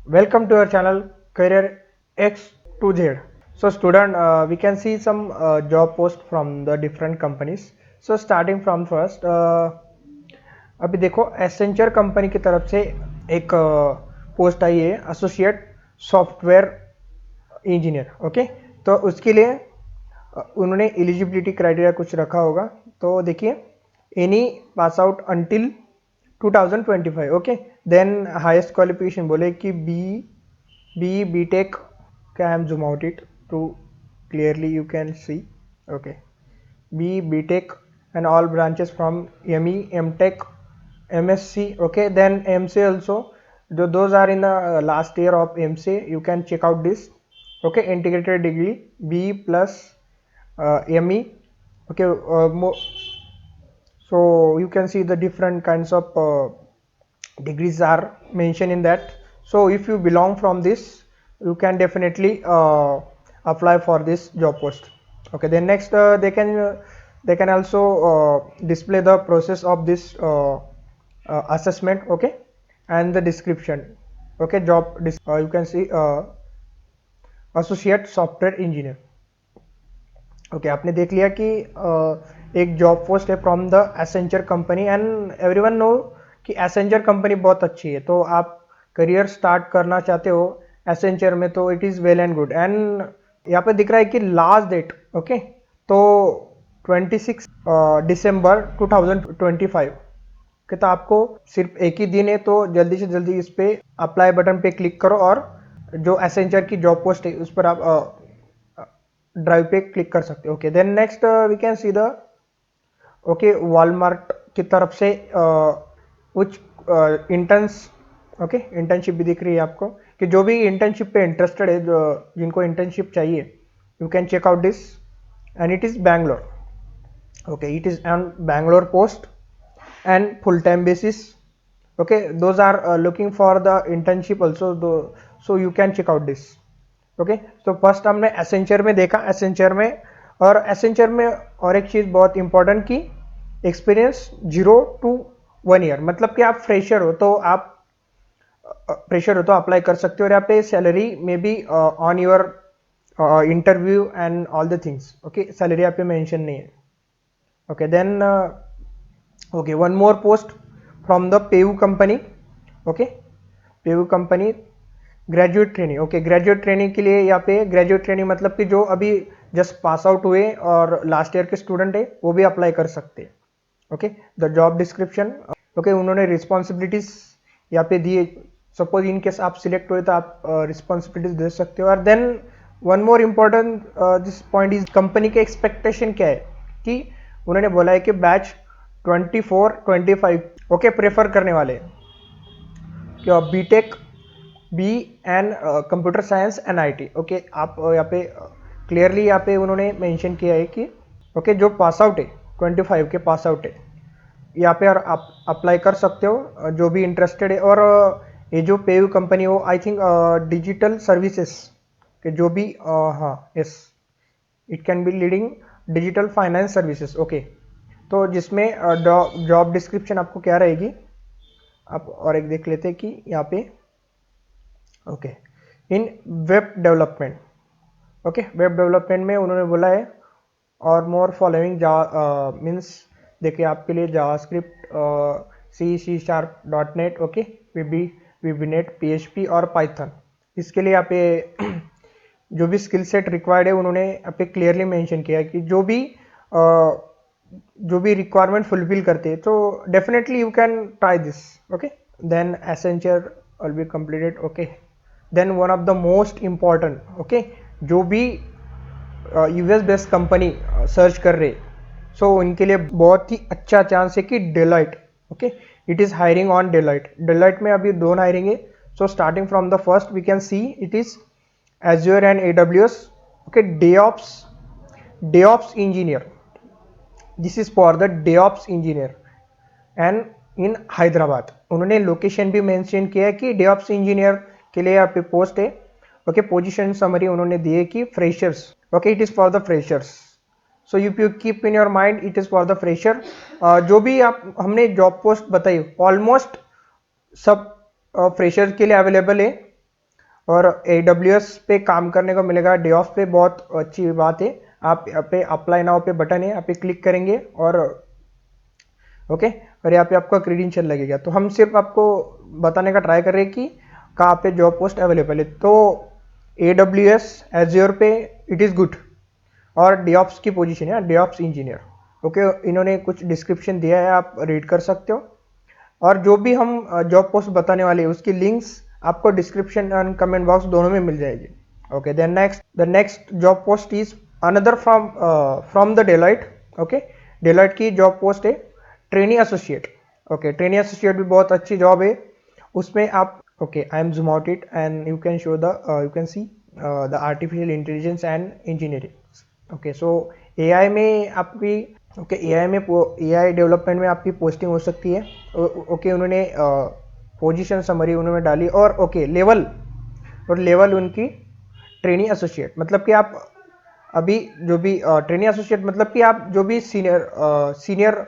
Welcome to our channel Career X to Z. So student, we can see some job post from the different companies. So starting from first, अभी देखो Accenture company की तरफ से एक post आई है associate software engineer. Okay, तो उसके लिए उन्होंने एलिजिबिलिटी क्राइटेरिया कुछ रखा होगा। तो देखिए, any pass out until 2025। Okay, then highest qualification बोले कि B tech. Okay, I am zoom out it to clearly you can see. Okay, B Tech and all branches from ME, MTech, MSc. Okay, then MC also. Those are in the last year of MC. You can check out this. Okay, integrated degree B plus ME. Okay, so you can see the different kinds of degrees are mentioned in that. So if you belong from this, you can definitely apply for this job post. Okay, then next they can also display the process of this assessment. Okay, and the description. Okay, you can see associate software engineer. Okay, आपने देख लिया कि एक job post है from the Accenture company and everyone know कि Accenture company बहुत अच्छी है। तो आप करियर स्टार्ट करना चाहते हो एसेंचर में तो it is well and good. And यहाँ पे दिख रहा है कि लास्ट डेट ओके, तो 26 दिसंबर 2025 के। तो आपको सिर्फ एक ही दिन है, तो जल्दी से जल्दी इस पे अप्लाई बटन पे क्लिक करो और जो एसेंचर की जॉब पोस्ट है उस पर आप ड्राइव पे क्लिक कर सकते हो। Okay, then next we can see the okay Walmart की तरफ से कुछ इंटर्न्स। ओके, इंटर्नशिप भी दिख रही है आपको कि जो भी इंटर्नशिप पे इंटरेस्टेड है, जो जिनको इंटर्नशिप चाहिए, you can check out this and it is Bangalore. Okay, it is on Bangalore post and full-time basis. Okay, those are looking for the internship also, so you can check out this. Okay, so first हमने Accenture में देखा, Accenture में और Accenture में और एक चीज़ बहुत important की एक्सपीरियंस 0 to 1 ईयर। मतलब कि आप फ्रेशर हो तो अप्लाई कर सकते हो। और यहाँ पे सैलरी में भी on your interview and all the things. Okay, salary यहाँ पे मेंशन नहीं है। Okay, then okay, one more post from the PayU company. Okay, PayU company graduate training. Okay, graduate training के लिए यहाँ पे ग्रेजुएट ट्रेनिंग मतलब कि जो अभी जस्ट पास आउट हुए और लास्ट ईयर के स्टूडेंट है वो भी अप्लाई कर सकते हैं। Okay, the job description. Okay, उन्होंने रिस्पॉन्सिबिलिटीज यहाँ पे दिए। सपोज इन केस आप सिलेक्ट हुए तो आप रिस्पॉन्सिबिलिटीज दे सकते हो। और then one more important this point is company के एक्सपेक्टेशन क्या है कि उन्होंने बोला है कि बैच 24-25 ओके प्रेफर करने वाले क्या B tech B and computer science and IT. Okay, आप यहाँ पे क्लियरली यहाँ पे उन्होंने मेंशन किया है कि ओके जो पास आउट है 25 के पास आउट है यहाँ पे और आप अप्लाई कर सकते हो जो भी इंटरेस्टेड है। और ये जो पेयू कंपनी हो आई थिंक डिजिटल सर्विसेज के जो भी हाँ yes, it can be leading digital finance services. Okay, तो जिसमें जॉब डिस्क्रिप्शन आपको क्या रहेगी आप और एक देख लेते हैं कि यहाँ पे okay in web development. Okay, web development में उन्होंने बोला है और मोर फॉलोइंग मीन्स देखिए आपके लिए JavaScript C#.net okay VBNet PHP और पाइथन। इसके लिए यहाँ पे जो भी स्किल सेट रिक्वायर्ड है उन्होंने यहाँ पे क्लियरली मेंशन किया है कि जो भी रिक्वायरमेंट फुलफिल करते हैं तो definitely you can try this. Okay, then Accenture will be completed. Okay, then one of the most important okay जो भी यूएस बेस्ड कंपनी सर्च कर रहे सो उनके लिए बहुत ही अच्छा चांस है कि Deloitte. Okay, it is hiring on Deloitte. Deloitte में अभी 2 हायरिंग है। So starting from the first we can see it is Azure and AWS। Okay, DevOps engineer, this is for the DevOps engineer and in Hyderabad. उन्होंने location भी mention किया है कि DevOps engineer के लिए यहाँ पे पोस्ट है। ओके, पोजीशन समरी उन्होंने दी है कि freshers. Okay, it is for the freshers. So you keep in your mind it is for the fresher. जो भी आप हमने जॉब पोस्ट बताई ऑलमोस्ट सब फ्रेशर के लिए अवेलेबल है। और AWS पे काम करने को मिलेगा। DevOps पे बहुत अच्छी बात है। आप यहाँ पे अप्लाई नाउ पे बटन है, यहाँ पे क्लिक करेंगे और ओके, और यहाँ पे आपका क्रेडेंशियल लगेगा। तो हम सिर्फ आपको बताने का ट्राई कर रहे हैं कि कहाँ पे जॉब पोस्ट अवेलेबल है। तो AWS Azure पे इट इज़ गुड, और DevOps की पोजीशन है DevOps इंजीनियर। ओके, इन्होंने कुछ डिस्क्रिप्शन दिया है, आप रीड कर सकते हो। और जो भी हम जॉब पोस्ट बताने वाले हैं उसकी लिंक्स आपको डिस्क्रिप्शन एंड कमेंट बॉक्स दोनों में मिल जाएगी। Okay, then next job post is another from the Deloitte. Okay, Deloitte की जॉब पोस्ट है trainee associate. Okay, trainee associate भी बहुत अच्छी जॉब है। उसमें आप okay, I am zoom out it and you can show the you can see the artificial intelligence and engineering. Okay, so AI में आपकी AI डेवलपमेंट में आपकी पोस्टिंग हो सकती है। ओके, उन्होंने पोजीशन समरी उन्होंने डाली, और ओके लेवल उनकी ट्रेनी एसोसिएट, मतलब कि आप अभी जो भी ट्रेनी एसोसिएट मतलब कि आप जो भी सीनियर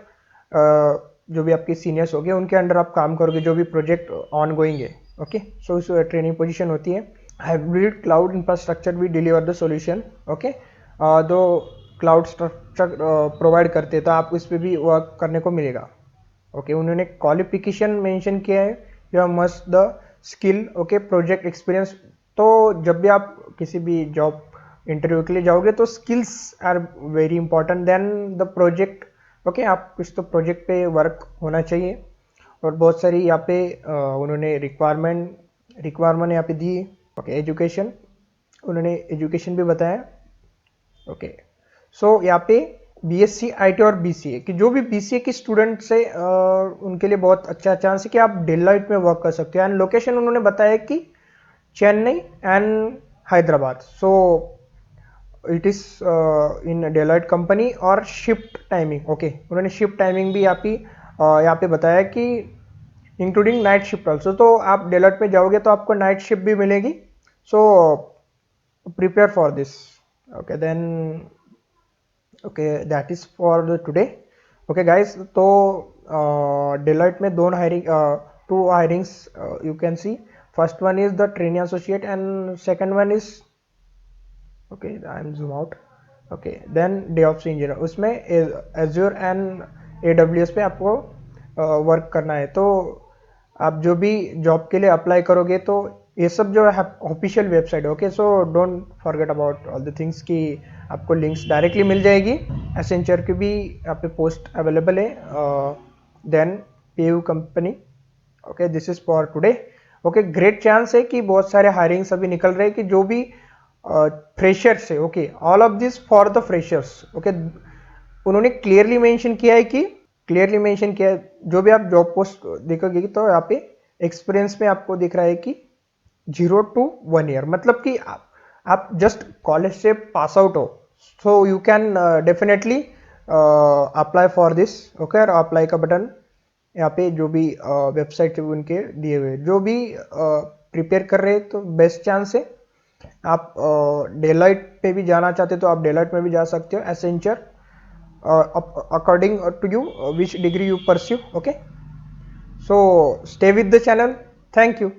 जो भी आपके सीनियर्स हो गए उनके अंडर आप काम करोगे, जो भी प्रोजेक्ट ऑन गोइंग है। ओके, सो इस ट्रेनिंग पोजीशन होती है। हाइब्रिड क्लाउड इंफ्रास्ट्रक्चर भी डिलीवर द सॉल्यूशन। ओके, दो क्लाउड स्ट्रक्चर प्रोवाइड करते हैं, तो आप इस पर भी वर्क करने को मिलेगा। ओके, उन्होंने क्वालिफिकेशन मेंशन किया है, you must the skill. Okay, project experience. तो जब भी आप किसी भी जॉब इंटरव्यू के लिए जाओगे तो skills are very important then the project. Okay, आप कुछ तो प्रोजेक्ट पे वर्क होना चाहिए। और बहुत सारी यहाँ पे उन्होंने रिक्वायरमेंट यहाँ पे दी। ओके, एजुकेशन, उन्होंने एजुकेशन भी बताया। ओके, सो यहाँ पे BSc IT और BCA कि जो भी BCA की स्टूडेंट्स है उनके लिए बहुत अच्छा चांस है कि आप डेलॉइट में वर्क कर सकते हो। एंड लोकेशन उन्होंने बताया कि Chennai and Hyderabad. So it is in Deloitte company. और शिफ्ट टाइमिंग, ओके, उन्होंने शिफ्ट टाइमिंग भी यहाँ पे बताया कि इंक्लूडिंग नाइट शिफ्ट ऑल्सो। तो आप डेलॉइट में जाओगे तो आपको नाइट शिफ्ट भी मिलेगी। So prepare for this. Okay, then okay, that is for the today. Okay guys, तो डेलॉइट में two hirings you can see. First one is the trainee associate and second one is okay, I am zoom out. Okay, then DevOps engineer, उसमें Azure and AWS पे आपको work करना है। तो आप जो भी जॉब के लिए अप्लाई करोगे तो ये सब जो है ऑफिशियल वेबसाइट है। Okay, so don't forget about all the things कि आपको लिंक्स डायरेक्टली मिल जाएगी। एसेंचर की भी यहाँ पे पोस्ट अवेलेबल है। Then PU company. Okay, this is for today. Okay, great chance है कि बहुत सारे हायरिंग्स अभी निकल रहे हैं कि जो भी फ्रेशर्स है। Okay, all of this for the freshers. Okay, उन्होंने क्लियरली मेंशन किया है जो भी आप जॉब पोस्ट देखोगे तो यहाँ पे एक्सपीरियंस में आपको दिख रहा है कि 0 to 1 year, मतलब कि आप जस्ट कॉलेज से पास आउट हो, so you can definitely apply for this. Okay, और अप्लाई का बटन यहाँ पे जो भी वेबसाइट उनके दिए हुए, जो भी प्रिपेयर कर रहे हैं तो बेस्ट चांस है। आप डेलॉइट पे भी जाना चाहते तो आप डेलॉइट में भी जा सकते हो। Accenture, according to you which degree you pursue. Okay, so stay with the channel. Thank you.